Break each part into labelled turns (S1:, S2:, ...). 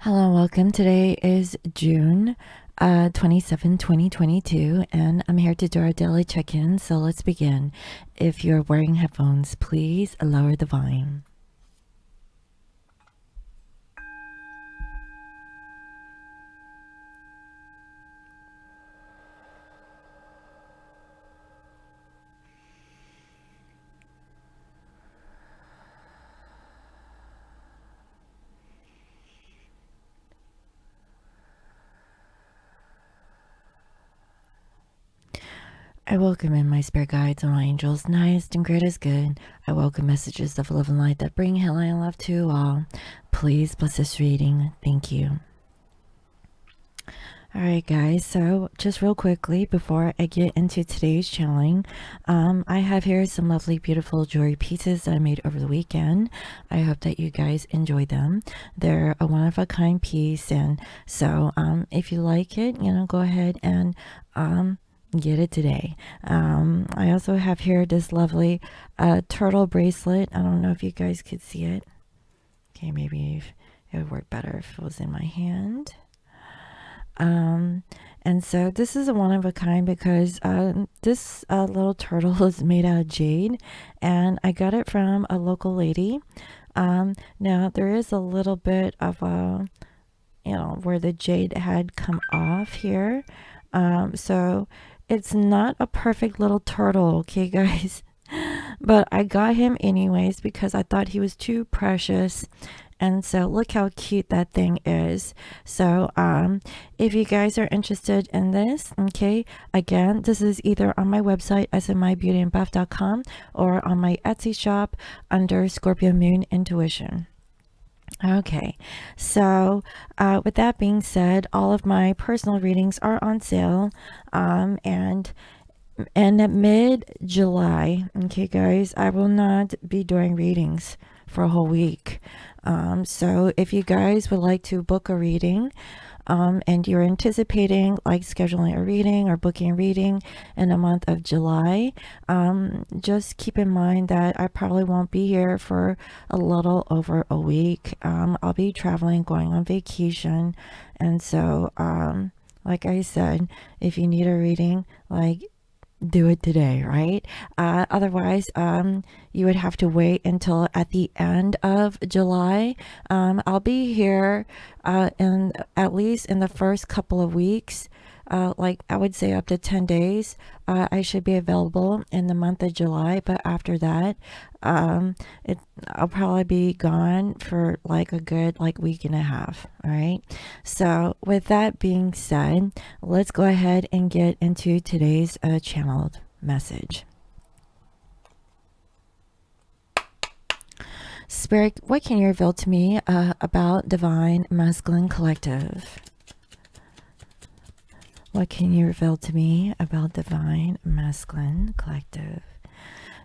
S1: Hello, welcome. Today is June 27, 2022, and I'm here to do our daily check-in, so let's begin. If you're wearing headphones, please lower the volume. I welcome in my spirit guides and my angels, highest and greatest good. I welcome messages of love and light that bring healing and love to all. Please bless this reading. Thank you. Alright guys, so just real quickly before I get into today's channeling, I have here some lovely beautiful jewelry pieces that I made over the weekend. I hope that you guys enjoy them. They're a one-of-a-kind piece, and so if you like it, go ahead and get it today. I also have here this lovely turtle bracelet. I don't know if you guys could see it. Okay, maybe it would work better if it was in my hand. And so this is a one-of-a-kind because this little turtle is made out of jade, and I got it from a local lady. Now there is a little bit of a, where the jade had come off here. So it's not a perfect little turtle, okay guys, but I got him anyways because I thought he was too precious. And so look how cute that thing is. So if you guys are interested in this, okay, again, this is either on my website smybeautyandbuff.com or on my Etsy shop under Scorpio Moon Intuition. Okay, so with that being said, all of my personal readings are on sale, and at mid-July, okay guys, I will not be doing readings for a whole week. So if you guys would like to book a reading, and you're anticipating like scheduling a reading or booking a reading in the month of July, just keep in mind that I probably won't be here for a little over a week. I'll be traveling, going on vacation, and so like I said, if you need a reading, like, do it today, right? Otherwise, you would have to wait until at the end of July. I'll be here in at least in the first couple of weeks, like I would say up to 10 days. I should be available in the month of July, but after that, I'll probably be gone for like a good week and a half. All right, so with that being said, let's go ahead and get into today's channeled message. Spirit, what can you reveal to me about Divine Masculine Collective? What can you reveal to me about Divine Masculine Collective?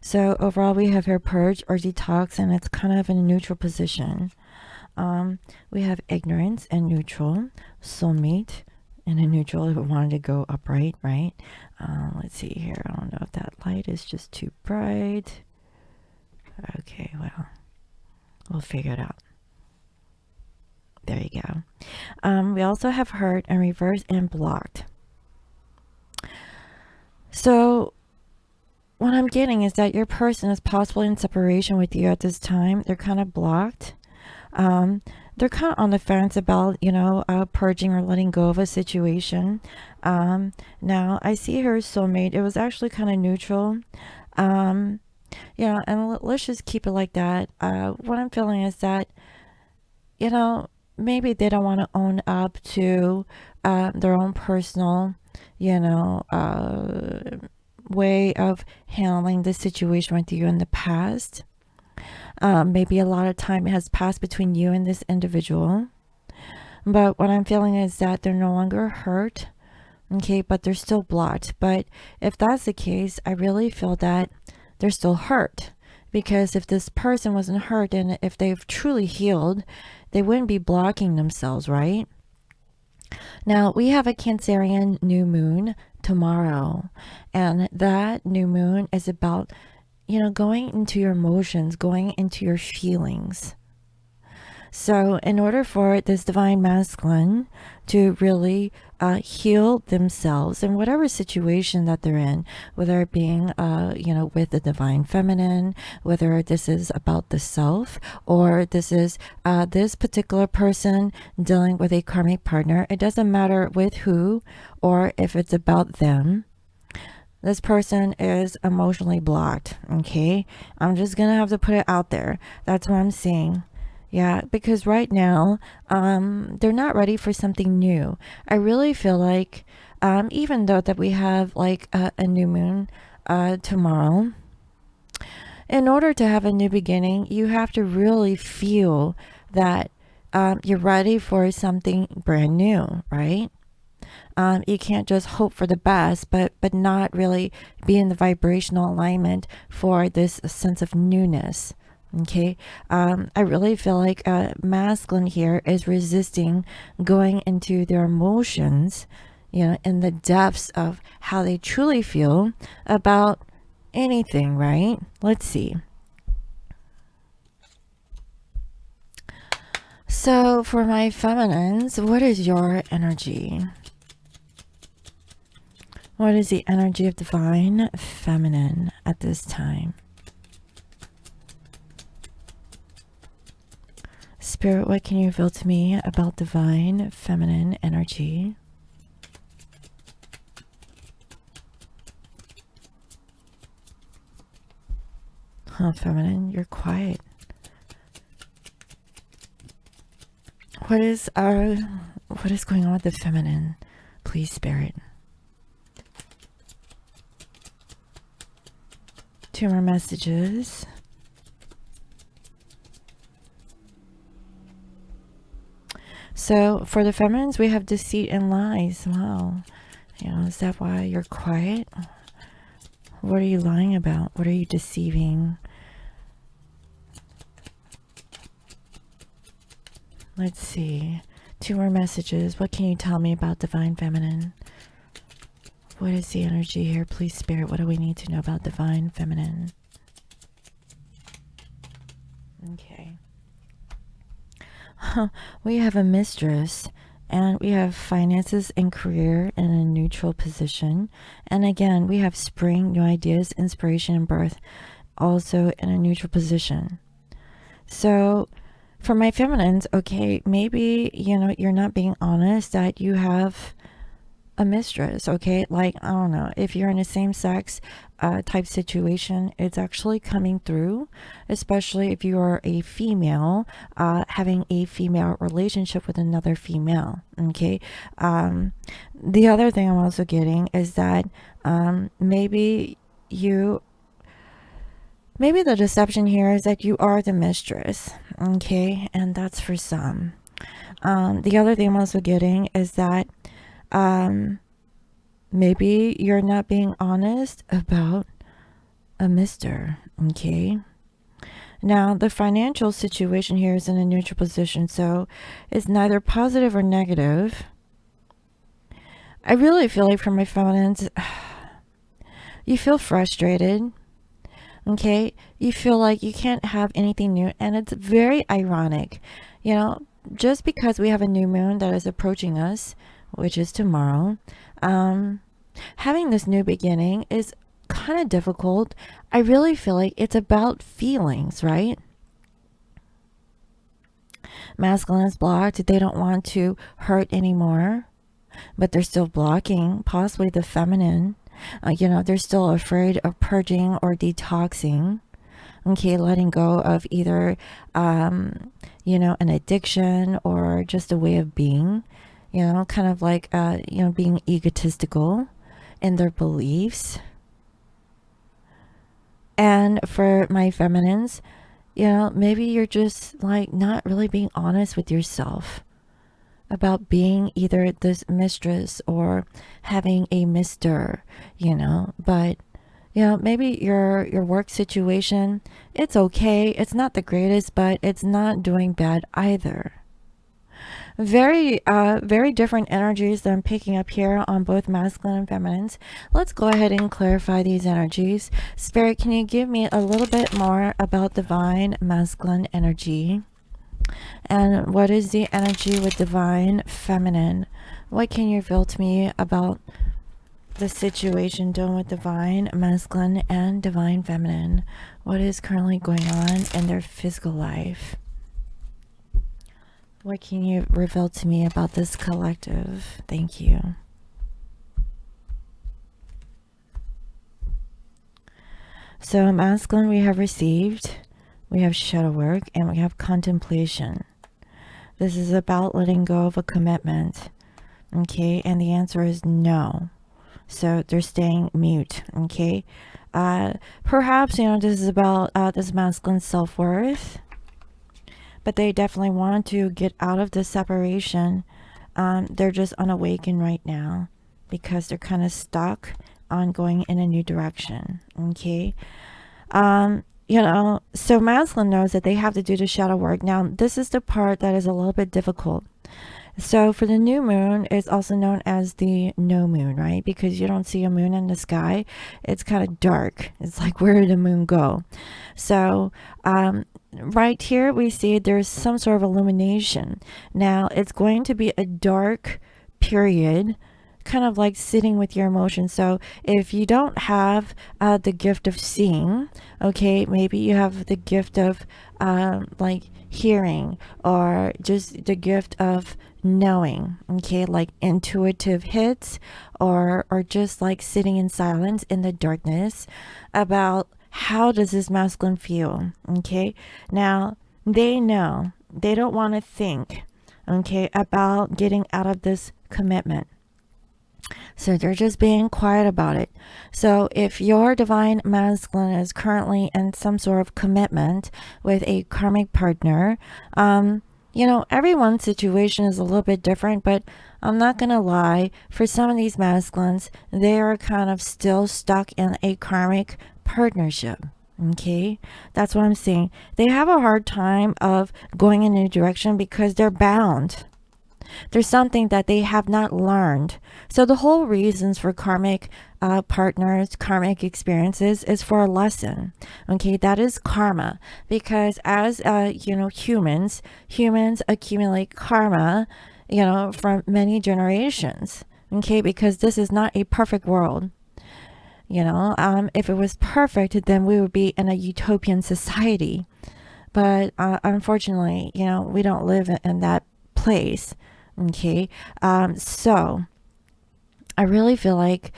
S1: So overall, we have here purge or detox, and it's kind of in a neutral position. We have ignorance and neutral, soulmate and a neutral if it wanted to go upright, right? Let's see here. I don't know if that light is just too bright. Okay, well, we'll figure it out. There you go. We also have hurt and reverse and blocked. So what I'm getting is that your person is possibly in separation with you at this time. They're kind of blocked. They're kind of on the fence about, purging or letting go of a situation. Now, I see her soulmate. It was actually kind of neutral. And let's just keep it like that. What I'm feeling is that, maybe they don't want to own up to their own personal, way of handling the situation with you in the past. Maybe a lot of time has passed between you and this individual, but what I'm feeling is that they're no longer hurt, okay, but they're still blocked. But if that's the case, I really feel that they're still hurt, because if this person wasn't hurt and if they've truly healed, they wouldn't be blocking themselves, right? Now, we have a Cancerian New Moon tomorrow, and that new moon is about, going into your emotions, going into your feelings. So in order for this divine masculine to really heal themselves in whatever situation that they're in, whether it being, with the divine feminine, whether this is about the self, or this is this particular person dealing with a karmic partner. It doesn't matter with who or if it's about them. This person is emotionally blocked, okay? I'm just gonna have to put it out there. That's what I'm seeing. Yeah, because right now, they're not ready for something new. I really feel like, even though that we have like a new moon tomorrow, in order to have a new beginning, you have to really feel that you're ready for something brand new, right? You can't just hope for the best, but not really be in the vibrational alignment for this sense of newness. Okay, I really feel like masculine here is resisting going into their emotions, in the depths of how they truly feel about anything, right? Let's see. So for my feminines, what is your energy? What is the energy of divine feminine at this time? Spirit, what can you reveal to me about divine feminine energy? Feminine, you're quiet. What is going on with the feminine? Please, Spirit. 2 more messages. So for the feminines, we have deceit and lies. Wow. Is that why you're quiet? What are you lying about? What are you deceiving? Let's see. 2 more messages. What can you tell me about divine feminine? What is the energy here? Please, Spirit, what do we need to know about divine feminine? Okay. We have a mistress, and we have finances and career in a neutral position. And again, we have spring, new ideas, inspiration, and birth also in a neutral position. So for my feminines, okay, maybe, you're not being honest that you have a mistress, okay? Like, I don't know, if you're in a same-sex type situation, it's actually coming through, especially if you are a female, having a female relationship with another female, okay? The other thing I'm also getting is that maybe the deception here is that you are the mistress, okay? And that's for some. The other thing I'm also getting is that maybe you're not being honest about a mister, okay? Now, the financial situation here is in a neutral position, so it's neither positive or negative. I really feel like for my feminines, you feel frustrated, okay? You feel like you can't have anything new, and it's very ironic. Just because we have a new moon that is approaching us, which is tomorrow, having this new beginning is kind of difficult. I really feel like it's about feelings, right? Masculine is blocked. They don't want to hurt anymore, but they're still blocking possibly the feminine. They're still afraid of purging or detoxing. Okay, letting go of either, an addiction or just a way of being. Kind of like, being egotistical in their beliefs. And for my feminines, maybe you're just like not really being honest with yourself about being either this mistress or having a mister, but maybe your work situation, it's okay. It's not the greatest, but it's not doing bad either. Very different energies that I'm picking up here on both masculine and feminines. Let's go ahead and clarify these energies. Spirit, can you give me a little bit more about divine masculine energy? And what is the energy with divine feminine? What can you reveal to me about the situation dealing with divine masculine and divine feminine? What is currently going on in their physical life? What can you reveal to me about this collective? Thank you. So masculine we have received, we have shadow work, and we have contemplation. This is about letting go of a commitment. Okay, and the answer is no. So they're staying mute. Okay, perhaps, you know, this is about this masculine self-worth, but they definitely want to get out of this separation. They're just unawakened right now because they're kind of stuck on going in a new direction. Okay, you know, so masculine knows that they have to do the shadow work. Now this is the part that is a little bit difficult. So for the new moon, it's also known as the no moon, right? Because you don't see a moon in the sky. It's kind of dark. It's like, where did the moon go? So right here we see there's some sort of illumination. Now it's going to be a dark period, kind of like sitting with your emotions. So if you don't have the gift of seeing, okay, maybe you have the gift of like hearing, or just the gift of knowing, okay, like intuitive hits, or just like sitting in silence in the darkness about how does this masculine feel. Okay, now they know they don't want to think, okay, about getting out of this commitment. So they're just being quiet about it. So if your divine masculine is currently in some sort of commitment with a karmic partner, you know, everyone's situation is a little bit different, but I'm not going to lie, for some of these masculines, they are kind of still stuck in a karmic partnership. Okay, that's what I'm saying. They have a hard time of going in a new direction because they're bound. There's something that they have not learned. So the whole reasons for karmic partners, karmic experiences is for a lesson. Okay, that is karma. Because as you know, humans accumulate karma, you know, from many generations. Okay, because this is not a perfect world. You know, if it was perfect, then we would be in a utopian society. But unfortunately, you know, we don't live in that place. Okay, so I really feel like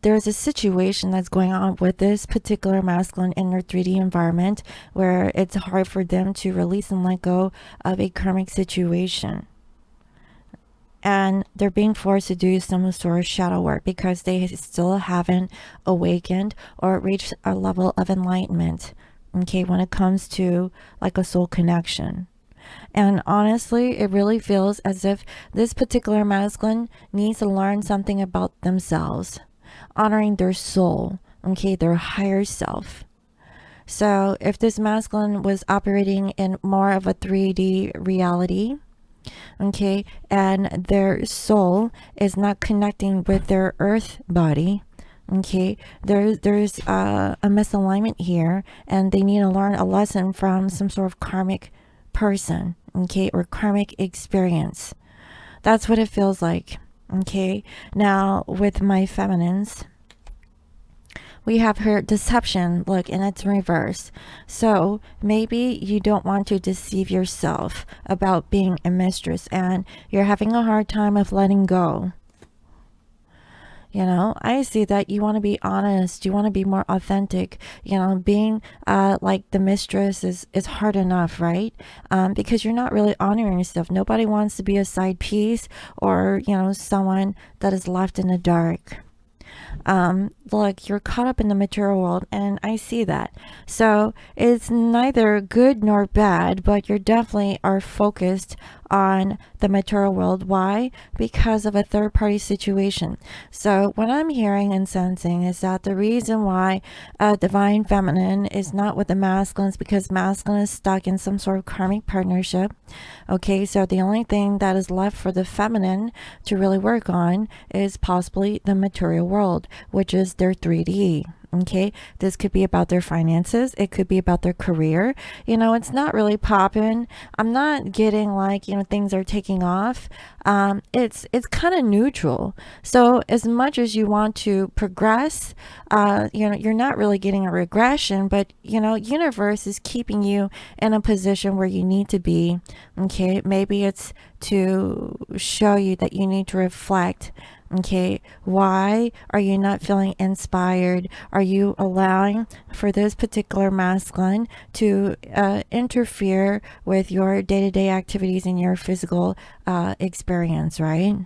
S1: there's a situation that's going on with this particular masculine in their 3D environment where it's hard for them to release and let go of a karmic situation. And they're being forced to do some sort of shadow work because they still haven't awakened or reached a level of enlightenment, okay, when it comes to like a soul connection. And honestly, it really feels as if this particular masculine needs to learn something about themselves, honoring their soul, okay, their higher self. So if this masculine was operating in more of a 3D reality, okay, and their soul is not connecting with their earth body, okay, there's a misalignment here, and they need to learn a lesson from some sort of karmic person, okay, or karmic experience. That's what it feels like. Okay, now with my feminines, we have her deception, look, and it's reverse. So maybe you don't want to deceive yourself about being a mistress and you're having a hard time of letting go. You know, I see that you want to be honest. You want to be more authentic. You know, being like the mistress is hard enough, right? Because you're not really honoring yourself. Nobody wants to be a side piece or, you know, someone that is left in the dark. Look, you're caught up in the material world, and I see that. So it's neither good nor bad, but you definitely are focused on the material world. Why? Because of a third party situation. So what I'm hearing and sensing is that the reason why divine feminine is not with the masculine is because masculine is stuck in some sort of karmic partnership. Okay, so the only thing that is left for the feminine to really work on is possibly the material world, which is their 3D. Okay, this could be about their finances. It could be about their career. You know, it's not really popping. I'm not getting like, you know, things are taking off. It's kind of neutral. So as much as you want to progress, you know, you're not really getting a regression, but you know, universe is keeping you in a position where you need to be. Okay, maybe it's to show you that you need to reflect. Okay, why are you not feeling inspired? Are you allowing for this particular masculine to interfere with your day-to-day activities and your physical experience, right?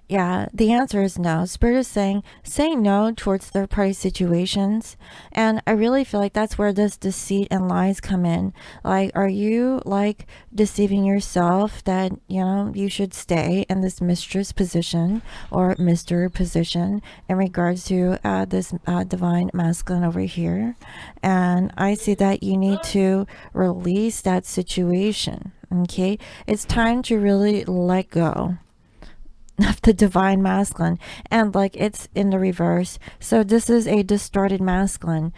S1: Yeah, the answer is no. Spirit is saying say no towards third party situations. And I really feel like that's where this deceit and lies come in. Like, are you like deceiving yourself that, you know, you should stay in this mistress position or Mr. position in regards to this divine masculine over here? And I see that you need to release that situation. Okay, it's time to really let go of the divine masculine, and like it's in the reverse, so this is a distorted masculine.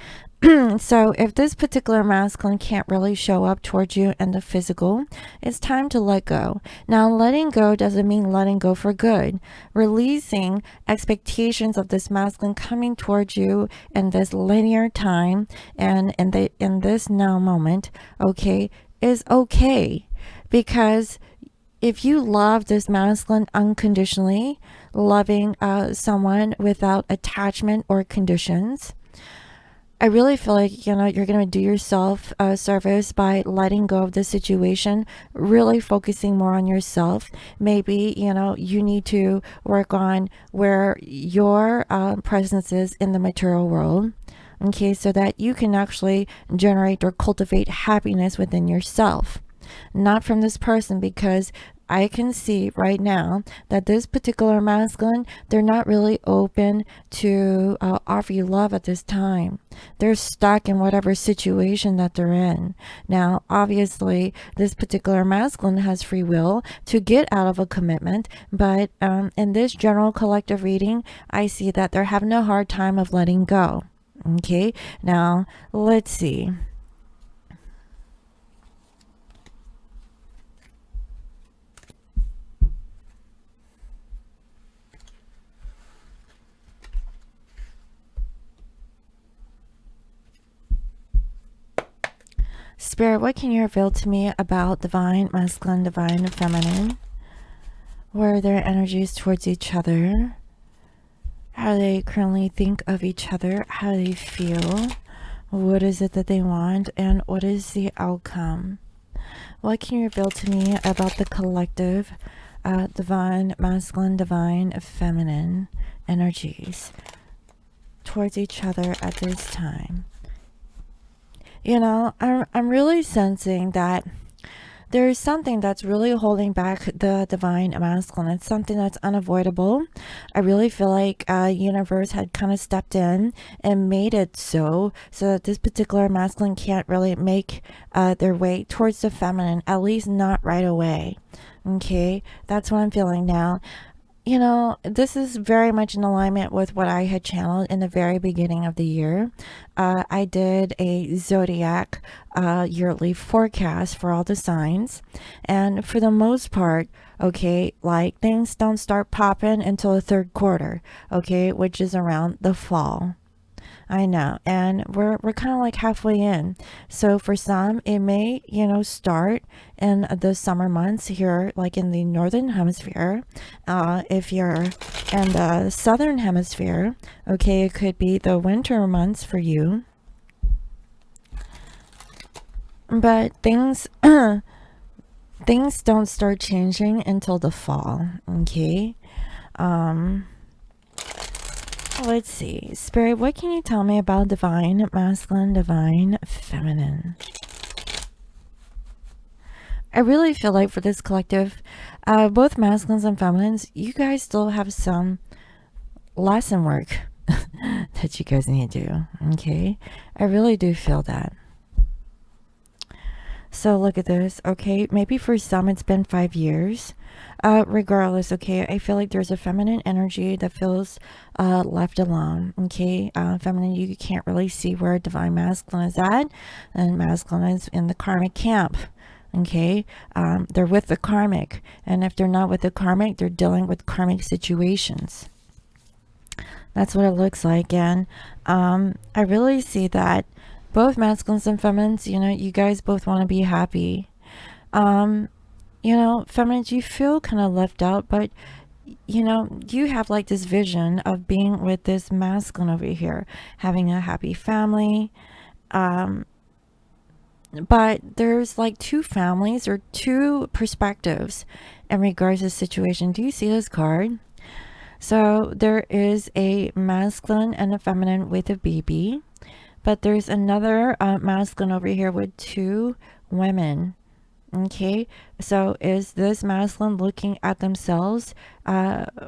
S1: So if this particular masculine can't really show up towards you in the physical, it's time to let go. Now, letting go doesn't mean letting go for good. Releasing expectations of this masculine coming towards you in this linear time and in this now moment, okay, is okay. Because if you love this masculine unconditionally, loving someone without attachment or conditions, I really feel like, you know, you're going to do yourself a service by letting go of the situation, really focusing more on yourself. Maybe, you know, you need to work on where your presence is in the material world. Okay, so that you can actually generate or cultivate happiness within yourself, not from this person, because I can see right now that this particular masculine, they're not really open to offer you love at this time. They're stuck in whatever situation that they're in. Now, obviously, this particular masculine has free will to get out of a commitment, but in this general collective reading, I see that they're having a hard time of letting go. Okay, now let's see. Spirit, what can you reveal to me about divine masculine, divine feminine? What are their energies towards each other? How do they currently think of each other? How do they feel? What is it that they want? And what is the outcome? What can you reveal to me about the collective divine masculine, divine feminine energies towards each other at this time? You know, I'm really sensing that there is something that's really holding back the divine masculine. It's something that's unavoidable. I really feel like universe had kind of stepped in and made it so that this particular masculine can't really make their way towards the feminine, at least not right away. Okay, that's what I'm feeling now. You know, this is very much in alignment with what I had channeled in the very beginning of the year. I did a zodiac yearly forecast for all the signs. And for the most part, okay, like things don't start popping until the third quarter, okay, which is around the fall. I know, and we're kind of like halfway in. So for some, it may, you know, start in the summer months here, like in the northern hemisphere. If you're in the southern hemisphere, okay, it could be the winter months for you. But things things don't start changing until the fall. Okay. Let's see. Spirit, what can you tell me about divine masculine, divine feminine? I really feel like for this collective, both masculines and feminines, you guys still have some lesson work that you guys need to do. Okay. I really do feel that. So look at this, okay? Maybe for some it's been 5 years. Regardless, okay, I feel like there's a feminine energy that feels left alone, okay? Feminine, you can't really see where divine masculine is at, and masculine is in the karmic camp, okay? They're with the karmic, and if they're not with the karmic, they're dealing with karmic situations. That's what it looks like. And I really see that both masculines and feminines, you know, you guys both want to be happy. You know, feminines, you feel kind of left out, but you know, you have like this vision of being with this masculine over here, having a happy family. But there's like two families or two perspectives in regards to the situation. Do you see this card? So there is a masculine and a feminine with a baby, but there's another masculine over here with two women. Okay, so is this masculine looking at themselves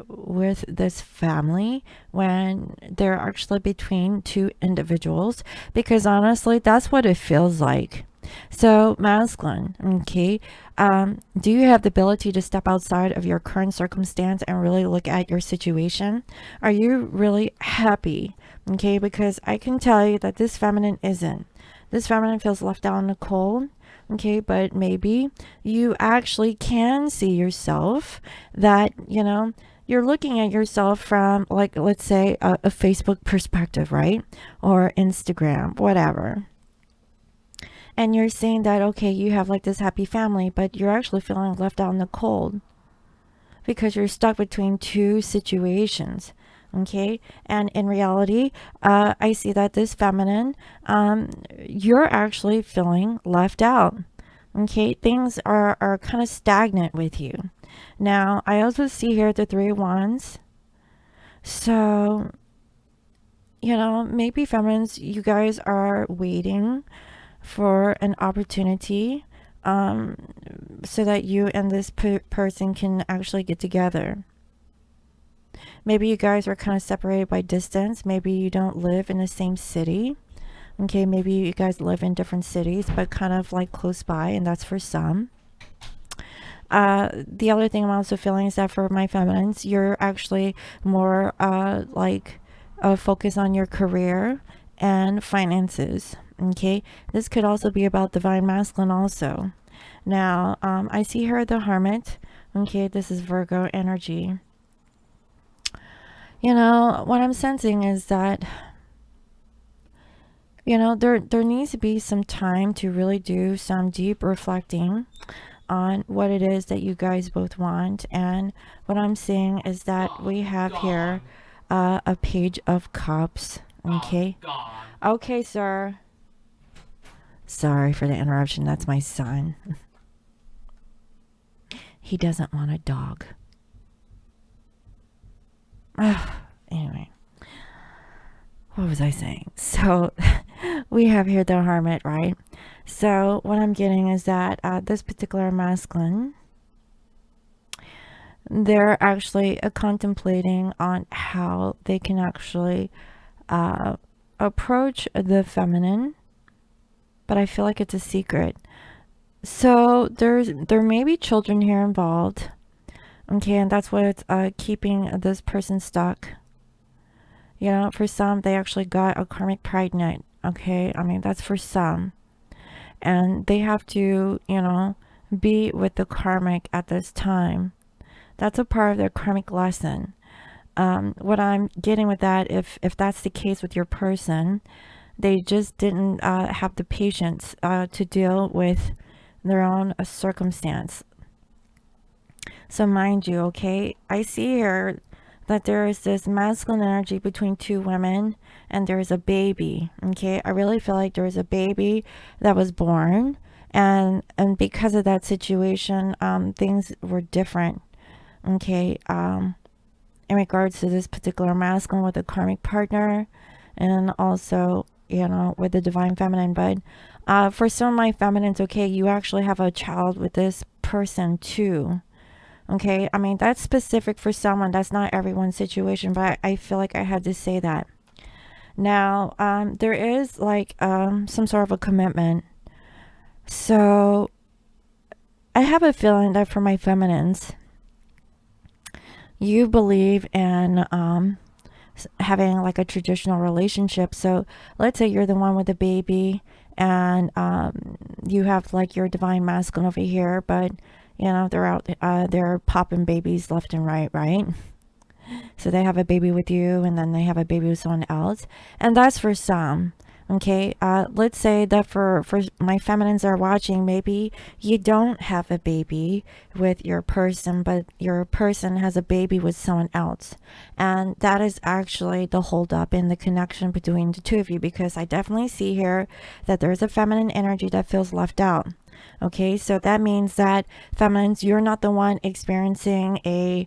S1: with this family when they're actually between two individuals? Because honestly, that's what it feels like. So masculine, okay, do you have the ability to step outside of your current circumstance and really look at your situation? Are you really happy? Okay, because I can tell you that this feminine isn't. This feminine feels left out in the cold. Okay, but maybe you actually can see yourself that, you know, you're looking at yourself from, like, let's say a Facebook perspective, right? Or Instagram, whatever. And you're saying that, okay, you have like this happy family, but you're actually feeling left out in the cold because you're stuck between two situations. Okay, and in reality, I see that this feminine, you're actually feeling left out. Okay, things are kind of stagnant with you. Now, I also see here the Three of Wands. So, you know, maybe feminines, you guys are waiting for an opportunity so that you and this person can actually get together. Maybe you guys are kind of separated by distance. Maybe you don't live in the same city. Okay, maybe you guys live in different cities, but kind of like close by, and that's for some. The other thing I'm also feeling is that for my feminines, you're actually more focus on your career and finances. Okay, this could also be about divine masculine also. Now, I see here the Hermit. Okay, this is Virgo energy. You know, what I'm sensing is that, you know, there needs to be some time to really do some deep reflecting on what it is that you guys both want. And what I'm seeing is that we have here a Page of Cups. Okay. Okay, sir. Sorry for the interruption. That's my son. He doesn't want a dog. Anyway, what was I saying? So we have here the Hermit, right? So what I'm getting is that this particular masculine, they're actually contemplating on how they can actually approach the feminine, but I feel like it's a secret. So there may be children here involved. Okay, and that's what's keeping this person stuck. You know, for some, they actually got a karmic pregnant. Okay, I mean, that's for some. And they have to, you know, be with the karmic at this time. That's a part of their karmic lesson. What I'm getting with that, if that's the case with your person, they just didn't have the patience to deal with their own circumstance. So mind you, okay, I see here that there is this masculine energy between two women and there's a baby. Okay, I really feel like there was a baby that was born, and because of that situation, things were different. Okay, in regards to this particular masculine with a karmic partner, and also, you know, with the divine feminine. But for some of my feminines, okay, you actually have a child with this person too. Okay, I mean, that's specific for someone. That's not everyone's situation, but I feel like I had to say that. Now, there is like some sort of a commitment. So I have a feeling that for my feminines, you believe in having like a traditional relationship. So let's say you're the one with the baby, and you have like your divine masculine over here, but you know they're out, they're popping babies left and right, right? So they have a baby with you, and then they have a baby with someone else, and that's for some. Okay, let's say that for my feminines that are watching, maybe you don't have a baby with your person, but your person has a baby with someone else. And that is actually the holdup in the connection between the two of you, because I definitely see here that there's a feminine energy that feels left out. Okay, so that means that feminines, you're not the one experiencing a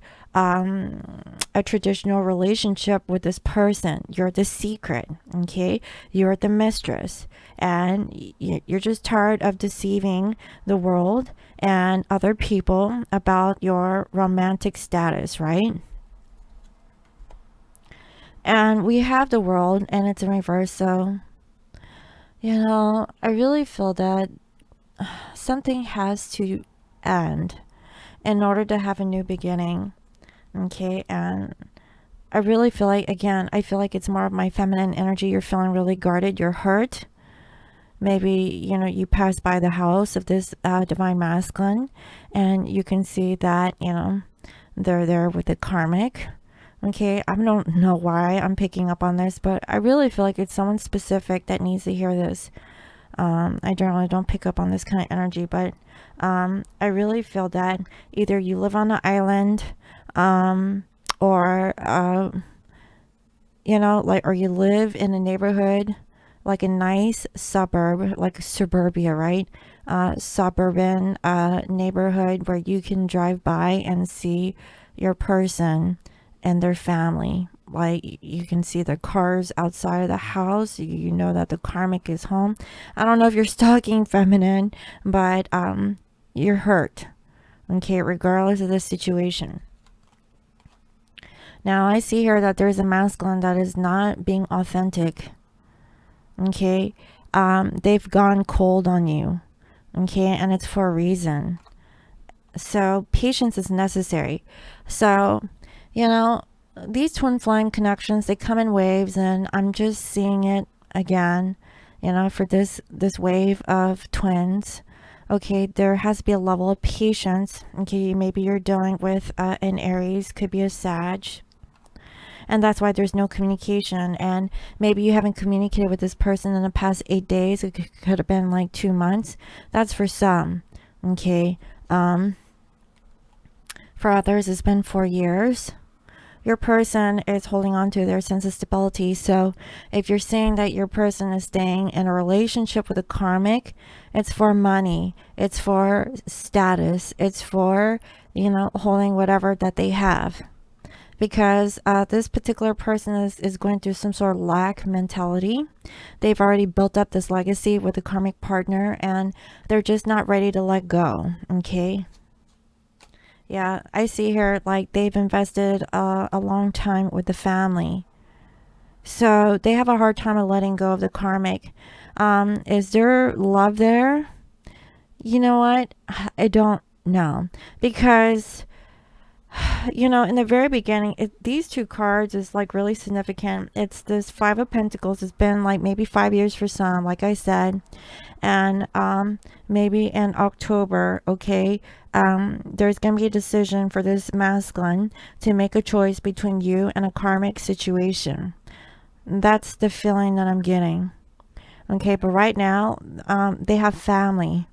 S1: traditional relationship with this person. You're the secret. Okay, you're the mistress, and you're just tired of deceiving the world and other people about your romantic status, right? And we have the world, and it's in reverse. So you know, I really feel that something has to end in order to have a new beginning. Okay, and I really feel like, again, I feel like it's more of my feminine energy. You're feeling really guarded, you're hurt. Maybe, you know, you pass by the house of this divine masculine, and you can see that, you know, they're there with the karmic. Okay, I don't know why I'm picking up on this, but I really feel like it's someone specific that needs to hear this. I generally don't pick up on this kind of energy, but I really feel that either you live on an island, or you know, like, or you live in a neighborhood, like a nice suburb, like suburbia, right? Suburban neighborhood where you can drive by and see your person and their family. Like, you can see the cars outside of the house. You know that the karmic is home. I don't know if you're stalking feminine, but you're hurt. Okay, regardless of the situation. Now I see here that there's a masculine that is not being authentic. Okay, they've gone cold on you. Okay, and it's for a reason. So patience is necessary. So, you know, these twin flame connections, they come in waves, and I'm just seeing it again, you know, for this wave of twins. Okay, there has to be a level of patience. Okay, maybe you're dealing with an Aries, could be a Sag, and that's why there's no communication. And maybe you haven't communicated with this person in the past 8 days. It could have been like 2 months. That's for some. Okay, for others it's been 4 years. Your person is holding on to their sense of stability. So if you're saying that your person is staying in a relationship with a karmic, it's for money, it's for status, it's for, you know, holding whatever that they have. Because this particular person is going through some sort of lack mentality. They've already built up this legacy with a karmic partner, and they're just not ready to let go. Okay. Yeah, I see here like they've invested a long time with the family. So they have a hard time of letting go of the karmic. Is there love there? You know what? I don't know. Because, you know, in the very beginning, these two cards is like really significant. It's this Five of Pentacles. It's been like maybe 5 years for some, like I said. And maybe in October, okay, there's going to be a decision for this masculine to make a choice between you and a karmic situation. That's the feeling that I'm getting. Okay, but right now, they have family.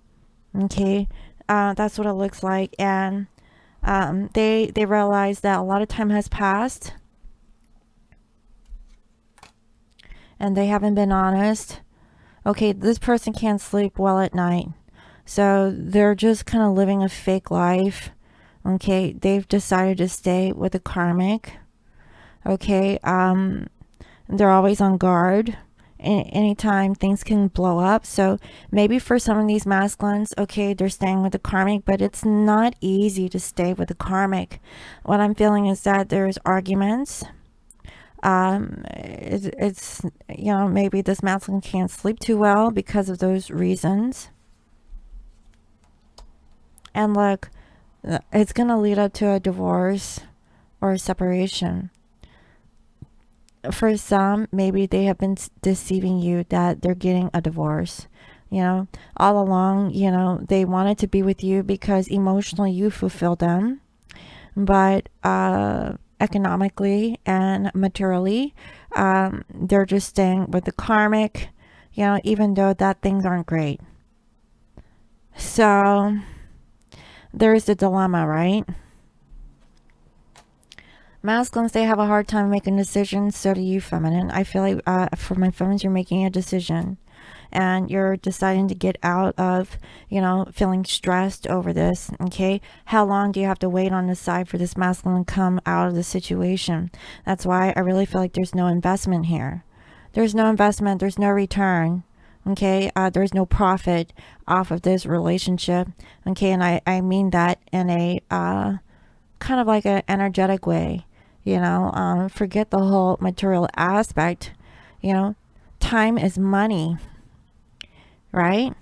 S1: Okay, that's what it looks like. And they realize that a lot of time has passed, and they haven't been honest. Okay, this person can't sleep well at night. So they're just kind of living a fake life. Okay, they've decided to stay with the karmic. Okay, they're always on guard. Anytime things can blow up. So maybe for some of these masculines, okay, they're staying with the karmic, but it's not easy to stay with the karmic. What I'm feeling is that there's arguments. It's, you know, maybe this masculine can't sleep too well because of those reasons. And look, it's going to lead up to a divorce or a separation. For some, maybe they have been deceiving you that they're getting a divorce. You know, all along, you know, they wanted to be with you because emotionally you fulfilled them. But economically and materially, they're just staying with the karmic, you know, even though that things aren't great. So there's the dilemma, right? Masculines, they have a hard time making decisions. So do you, feminine. I feel like for my feminines, you're making a decision and you're deciding to get out of, you know, feeling stressed over this. Okay, how long do you have to wait on the side for this masculine to come out of the situation? That's why I really feel like there's no investment here. There's no investment, there's no return. Okay, there's no profit off of this relationship. Okay, and I mean that in a kind of like an energetic way. You know, forget the whole material aspect. You know, time is money, right?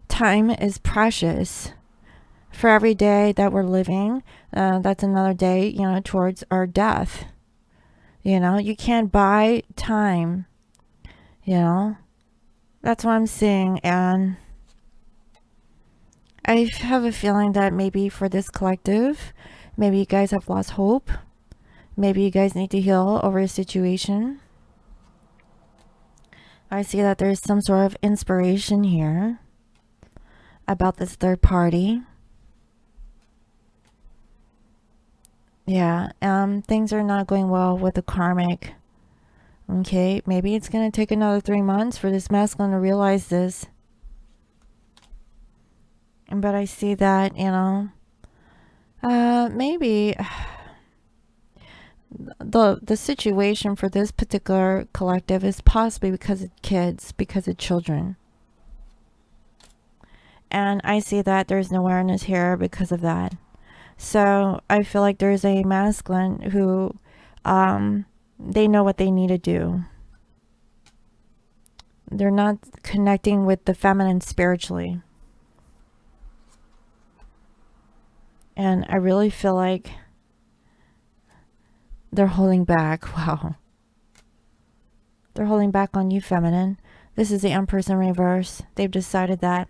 S1: Time is precious. For every day that we're living, that's another day, you know, towards our death. You know, you can't buy time. You know, that's what I'm seeing. And I have a feeling that maybe for this collective, maybe you guys have lost hope. Maybe you guys need to heal over a situation. I see that there's some sort of inspiration here about this third party. Yeah, things are not going well with the karmic. Okay, maybe it's going to take another 3 months for this masculine to realize this. But I see that, you know, maybe the situation for this particular collective is possibly because of kids, because of children. And I see that there's an awareness here because of that. So I feel like there's a masculine who they know what they need to do. They're not connecting with the feminine spiritually. And I really feel like they're holding back. Wow. They're holding back on you, feminine. This is the Empress in reverse. They've decided that.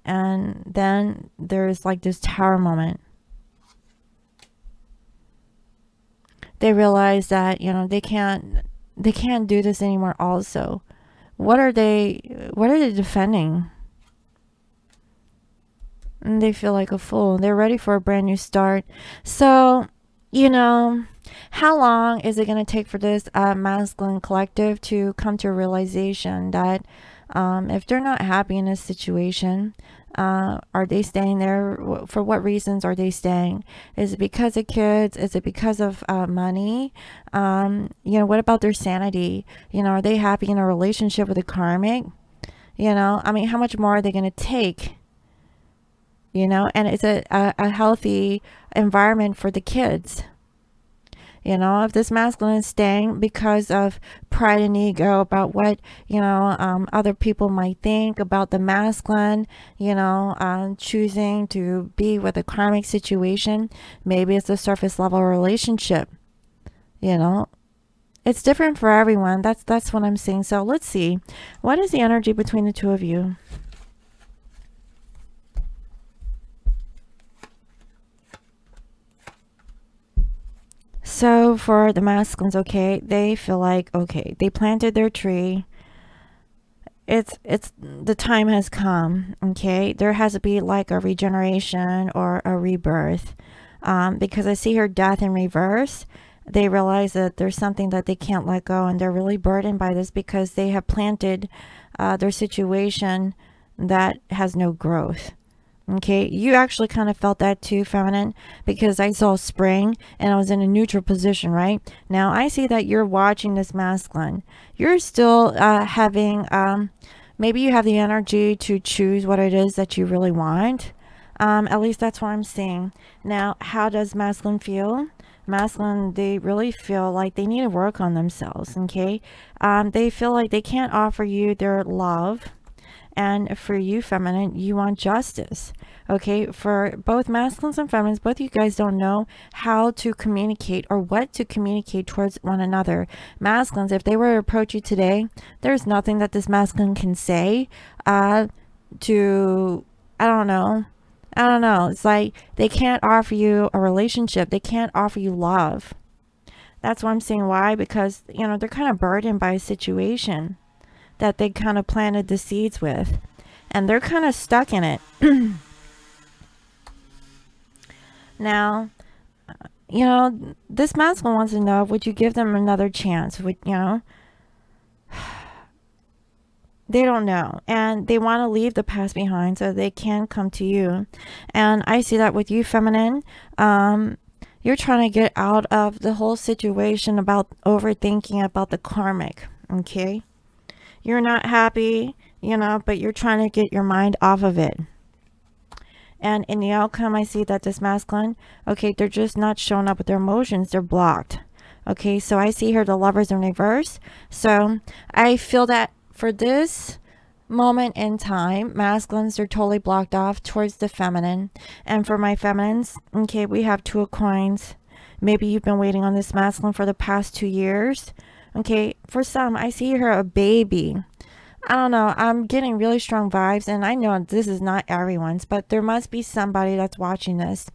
S1: And then there's like this tower moment. They realize that, you know, they can't do this anymore also. What are they defending? And they feel like a fool. They're ready for a brand new start. So, you know, how long is it going to take for this masculine collective to come to a realization that if they're not happy in this situation, are they staying there? For what reasons are they staying? Is it because of kids? Is it because of money? You know, what about their sanity? You know, are they happy in a relationship with a karmic? You know, I mean, how much more are they going to take? You know, and it's a healthy environment for the kids. You know, if this masculine is staying because of pride and ego about what, you know, other people might think about the masculine, you know, choosing to be with a karmic situation, maybe it's a surface level relationship. You know, it's different for everyone. That's what I'm seeing. So let's see. What is the energy between the two of you? So for the masculines, okay, they feel like, okay, they planted their tree. It's the time has come. Okay, there has to be like a regeneration or a rebirth, because I see her death in reverse. They realize that there's something that they can't let go, and they're really burdened by this because they have planted their situation that has no growth. Okay, you actually kind of felt that too, feminine, because I saw spring and I was in a neutral position, right? Now I see that you're watching this masculine. You're still having, maybe you have the energy to choose what it is that you really want. At least that's what I'm seeing. Now, how does masculine feel? Masculine, they really feel like they need to work on themselves, okay? They feel like they can't offer you their love. And for you, feminine, you want justice. Okay, for both masculines and feminines, both of you guys don't know how to communicate or what to communicate towards one another. Masculines, if they were to approach you today, there's nothing that this masculine can say to, I don't know. It's like they can't offer you a relationship. They can't offer you love. That's what I'm saying. Why? Because, you know, they're kind of burdened by a situation that they kind of planted the seeds with. And they're kind of stuck in it. Now, you know, this masculine wants to know, would you give them another chance? Would, you know, they don't know, and they want to leave the past behind so they can come to you. And I see that with you, feminine. You're trying to get out of the whole situation about overthinking about the karmic. Okay, you're not happy, you know, but you're trying to get your mind off of it. And in the outcome, I see that this masculine, okay, they're just not showing up with their emotions. They're blocked. Okay, so I see here the Lovers in reverse. So I feel that for this moment in time, masculines are totally blocked off towards the feminine. And for my feminines, okay, we have Two of Coins. Maybe you've been waiting on this masculine for the past 2 years. Okay, for some, I see here a baby. I don't know, I'm getting really strong vibes, and I know this is not everyone's, but there must be somebody that's watching this.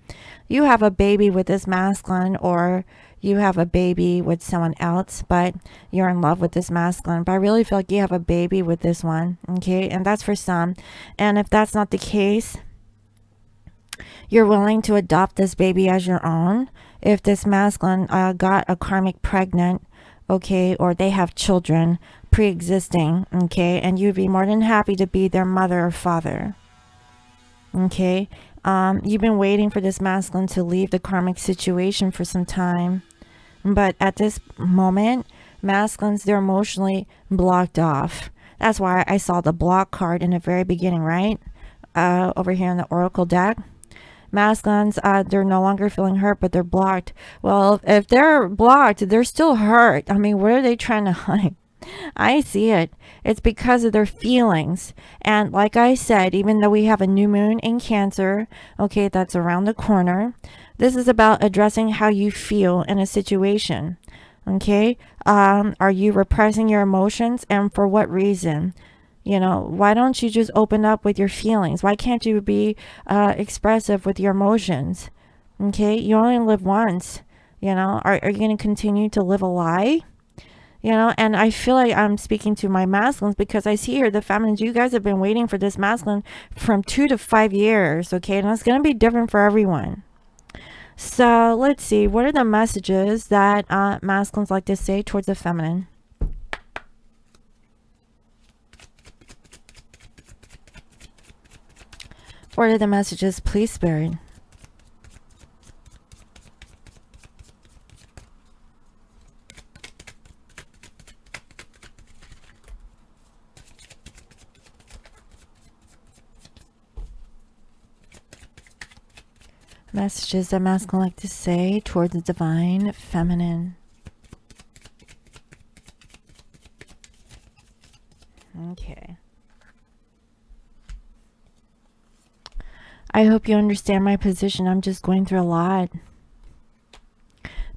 S1: You have a baby with this masculine, or you have a baby with someone else, but you're in love with this masculine. But I really feel like you have a baby with this one, okay? And that's for some. And if that's not the case, you're willing to adopt this baby as your own. If this masculine got a karmic pregnant, okay, or they have children pre-existing, okay, and you'd be more than happy to be their mother or father, okay. You've been waiting for this masculine to leave the karmic situation for some time, but at this moment, masculines, they're emotionally blocked off. That's why I saw the block card in the very beginning, right? Over here in the oracle deck. Masculines, they're no longer feeling hurt, but they're blocked. Well, if they're blocked, they're still hurt. I mean, what are they trying to hide? I see it. It's because of their feelings. And like I said, even though we have a new moon in Cancer, okay, that's around the corner, this is about addressing how you feel in a situation. Okay, are you repressing your emotions, and for what reason? You know, why don't you just open up with your feelings? Why can't you be expressive with your emotions? Okay, you only live once. You know, are you going to continue to live a lie? You know, and I feel like I'm speaking to my masculines, because I see here the feminines, you guys have been waiting for this masculine from 2 to 5 years, okay? And it's going to be different for everyone. So let's see, what are the messages that masculines like to say towards the feminine? What are the messages, please, Spirit? Messages that masculine like to say towards the divine feminine. Okay. I hope you understand my position. I'm just going through a lot.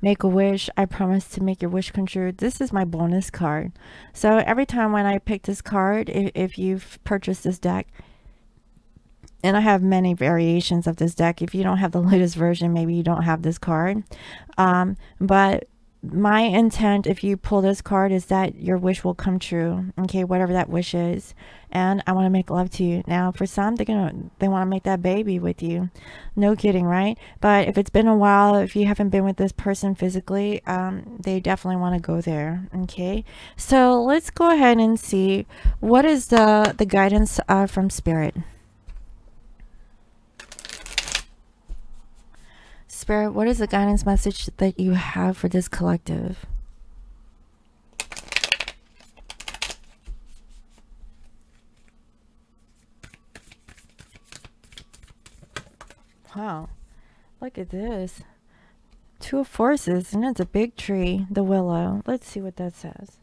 S1: Make a wish. I promise to make your wish come true. This is my bonus card. So every time when I pick this card, if you've purchased this deck, and I have many variations of this deck. If you don't have the latest version, maybe you don't have this card. But my intent, if you pull this card, is that your wish will come true. Okay, whatever that wish is. And I want to make love to you. Now, for some, they want to make that baby with you. No kidding, right? But if it's been a while, if you haven't been with this person physically, they definitely want to go there. Okay, so let's go ahead and see what is the guidance from Spirit. Spirit, what is the guidance message that you have for this collective? Wow, look at this. 2 of Forces, and it's a big tree, the willow. Let's see what that says.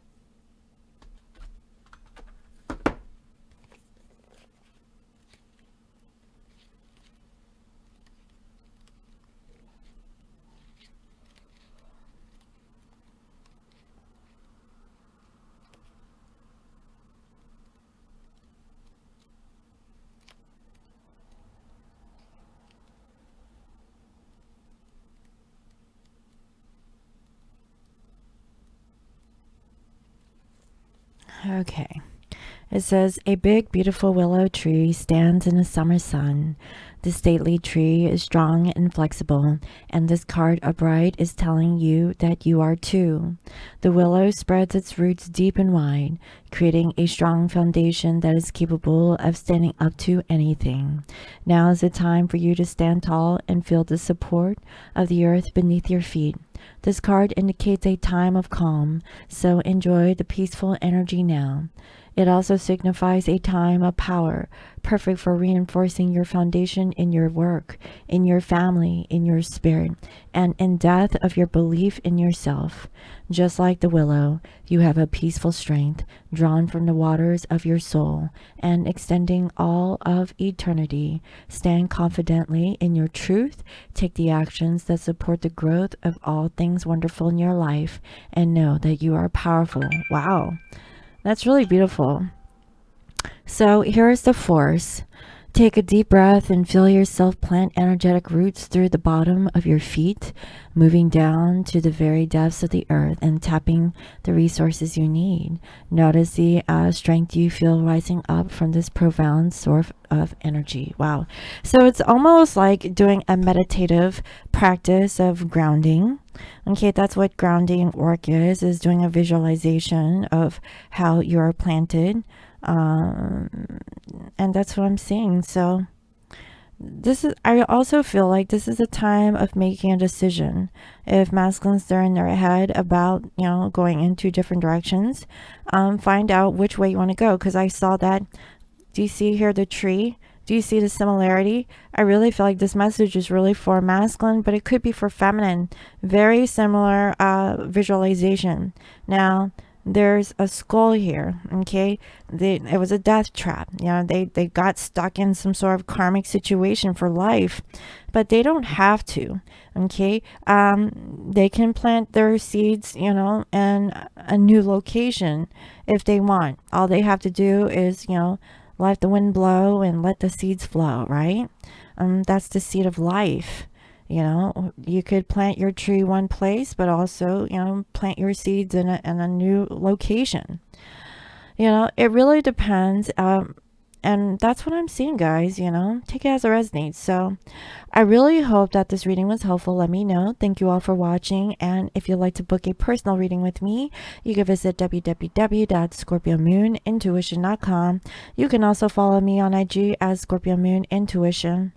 S1: Okay. It says, a big, beautiful willow tree stands in the summer sun. The stately tree is strong and flexible, and this card upright is telling you that you are too. The willow spreads its roots deep and wide, creating a strong foundation that is capable of standing up to anything. Now is the time for you to stand tall and feel the support of the earth beneath your feet. This card indicates a time of calm, so enjoy the peaceful energy now. It also signifies a time of power, perfect for reinforcing your foundation in your work, in your family, in your spirit, and in depth of your belief in yourself. Just like the willow, you have a peaceful strength drawn from the waters of your soul and extending all of eternity. Stand confidently in your truth, take the actions that support the growth of all things wonderful in your life, and know that you are powerful. Wow. That's really beautiful. So here is the force. Take a deep breath and feel yourself plant energetic roots through the bottom of your feet, moving down to the very depths of the earth and tapping the resources you need. Notice the strength you feel rising up from this profound source of energy. Wow. So it's almost like doing a meditative practice of grounding. Okay, that's what grounding work is doing a visualization of how you are planted. And that's what I'm seeing. So I also feel like this is a time of making a decision. If masculines are in their head about, going into different directions, find out which way you want to go. Because I saw that. Do you see here the tree? Do you see the similarity? I really feel like this message is really for masculine, but it could be for feminine. Very similar visualization. Now, there's a skull here, okay? It was a death trap. They got stuck in some sort of karmic situation for life, but they don't have to, okay? They can plant their seeds, in a new location if they want. All they have to do is, let the wind blow and let the seeds flow, right? That's the seed of life. You could plant your tree one place, but also, plant your seeds in a new location. It really depends. And that's what I'm seeing, guys, take it as it resonates. So I really hope that this reading was helpful. Let me know. Thank you all for watching. And if you'd like to book a personal reading with me, you can visit www.scorpiomoonintuition.com. You can also follow me on IG as Scorpio Moon Intuition.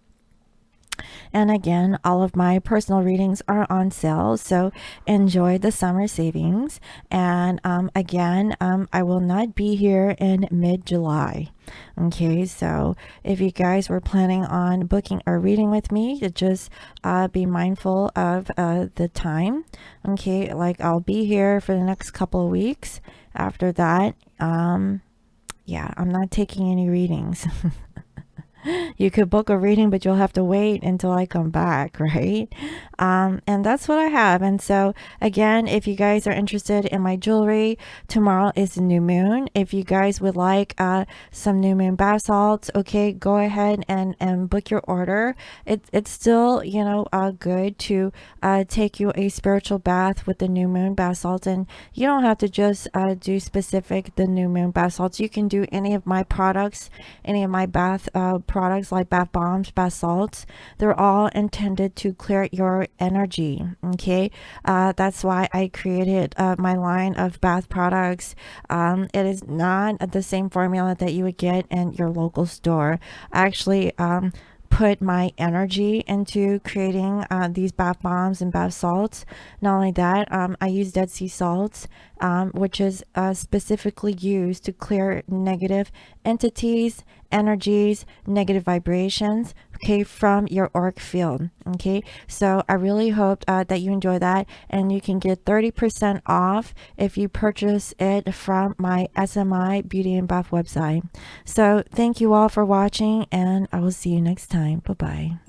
S1: And again, all of my personal readings are on sale, so enjoy the summer savings. And again, I will not be here in mid-July. Okay, so if you guys were planning on booking a reading with me, just be mindful of the time. Okay, like I'll be here for the next couple of weeks. After that, yeah, I'm not taking any readings. You could book a reading, but you'll have to wait until I come back, right? And that's what I have. And so again, if you guys are interested in my jewelry, tomorrow is the new moon. If you guys would like some new moon bath salts, okay, go ahead and book your order. It's still, good to take you a spiritual bath with the new moon bath salts. And you don't have to just do specific the new moon bath salts. You can do any of my products, any of my bath products like bath bombs, bath salts. They're all intended to clear your energy. Okay, that's why I created my line of bath products. It is not the same formula that you would get in your local store. I actually put my energy into creating these bath bombs and bath salts. Not only that, I use Dead Sea salts, which is specifically used to clear negative entities, energies, negative vibrations, okay, from your auric field. Okay, so I really hope that you enjoy that, and you can get 30% off if you purchase it from my SMI Beauty and Bath website. So thank you all for watching, and I will see you next time. Bye bye.